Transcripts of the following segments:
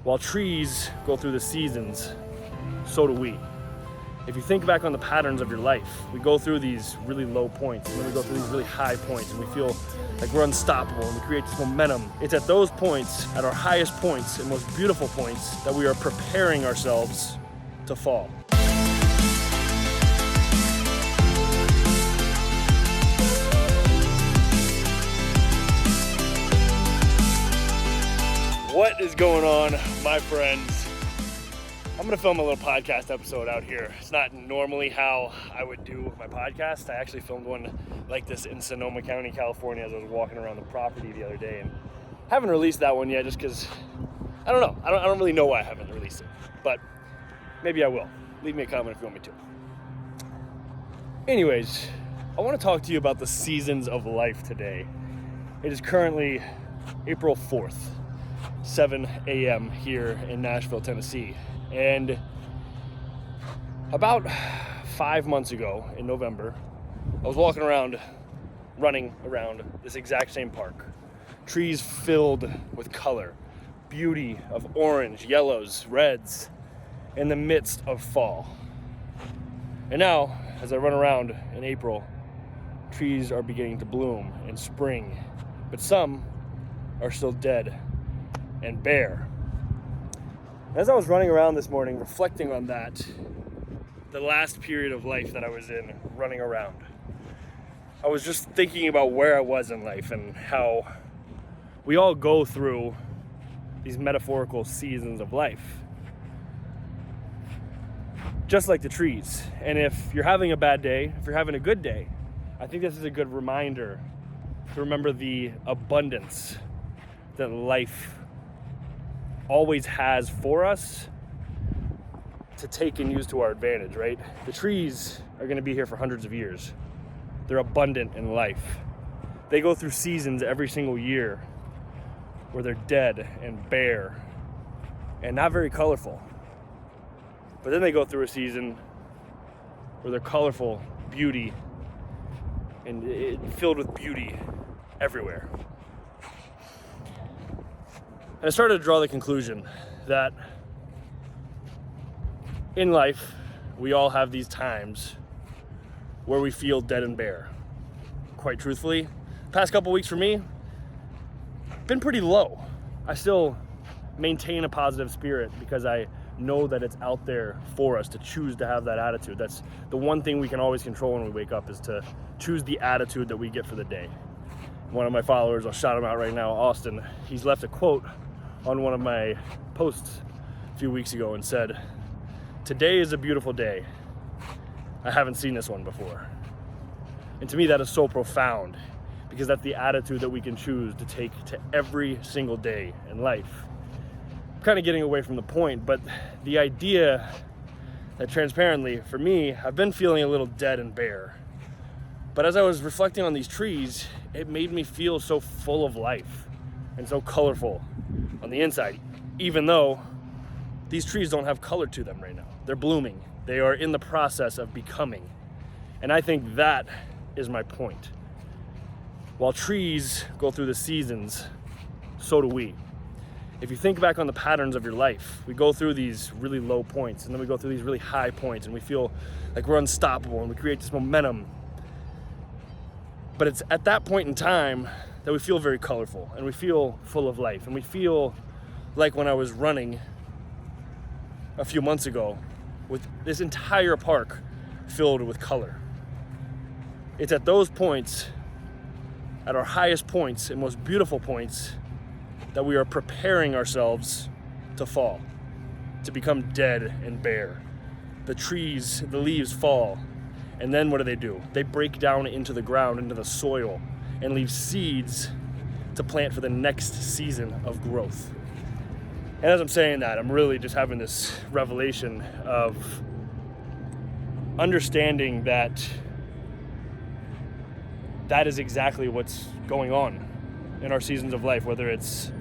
While trees go through the seasons, so do we. If you think back on the patterns of your life, we go through these really low points, and then we go through these really high points, and we feel like we're unstoppable, and we create this momentum. It's at those points, at our highest points and most beautiful points, that we are preparing ourselves to fall. What is going on, my friends? I'm gonna film a little podcast episode out here. It's not normally how I would do my podcast. I actually filmed one like this in Sonoma County, California, as I was walking around the property the other day, and haven't released that one yet just because I don't know. I don't really know why I haven't released it, but maybe I will. Leave me a comment if you want me to. Anyways, I want to talk to you about the seasons of life today. It is currently April 4th. 7 a.m. here in Nashville, Tennessee. And about 5 months ago in November, I was walking around, running around this exact same park. Trees filled with color, beauty of orange, yellows, reds, in the midst of fall. And now, as I run around in April, trees are beginning to bloom in spring, but some are still dead and bare. As I was running around this morning, reflecting on that, the last period of life that I was in, running around, I was just thinking about where I was in life and how we all go through these metaphorical seasons of life, just like the trees. And if you're having a bad day, if you're having a good day, I think this is a good reminder to remember the abundance that life always has for us to take and use to our advantage, right? The trees are going to be here for hundreds of years. They're abundant in life. They go through seasons every single year where they're dead and bare and not very colorful. But then they go through a season where they're colorful, beauty, and filled with beauty everywhere. And I started to draw the conclusion that in life, we all have these times where we feel dead and bare. Quite truthfully, the past couple weeks for me, been pretty low. I still maintain a positive spirit because I know that it's out there for us to choose to have that attitude. That's the one thing we can always control when we wake up, is to choose the attitude that we get for the day. One of my followers, I'll shout him out right now, Austin, he's left a quote on one of my posts a few weeks ago and said, "Today is a beautiful day. I haven't seen this one before." And to me, that is so profound, because that's the attitude that we can choose to take to every single day in life. I'm kind of getting away from the point, but the idea that, transparently, for me, I've been feeling a little dead and bare. But as I was reflecting on these trees, it made me feel so full of life and so colorful on the inside, even though these trees don't have color to them right now. They're blooming. They are in the process of becoming. And I think that is my point. While trees go through the seasons, so do we. If you think back on the patterns of your life, we go through these really low points, and then we go through these really high points, and we feel like we're unstoppable, and we create this momentum. But it's at that point in time that we feel very colorful, and we feel full of life, and we feel like when I was running a few months ago with this entire park filled with color. It's at those points, at our highest points and most beautiful points, that we are preparing ourselves to fall, to become dead and bare. The trees, the leaves fall, and then what do? They break down into the ground, into the soil, and leave seeds to plant for the next season of growth. And as I'm saying that, I'm really just having this revelation of understanding that that is exactly what's going on in our seasons of life, whether it's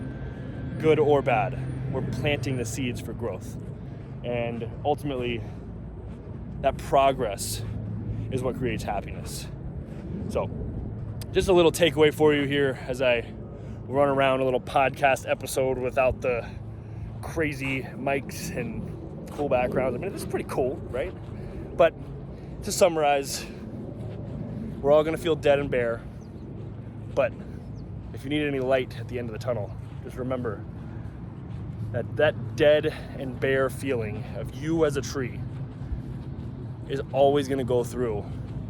good or bad. We're planting the seeds for growth. And ultimately, that progress is what creates happiness. So, just a little takeaway for you here as I run around, a little podcast episode without the crazy mics and cool backgrounds. I mean, this is pretty cool, right? But to summarize, we're all gonna feel dead and bare, but if you need any light at the end of the tunnel, just remember that dead and bare feeling of you as a tree is always gonna go through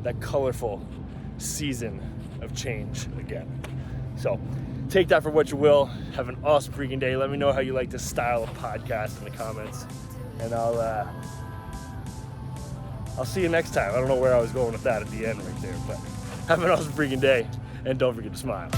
that colorful season of change again. So take that for what you will. Have an awesome freaking day. Let me know how you like this style of podcast in the comments, and I'll see you next time. I don't know where I was going with that at the end right there, but have an awesome freaking day, and don't forget to smile.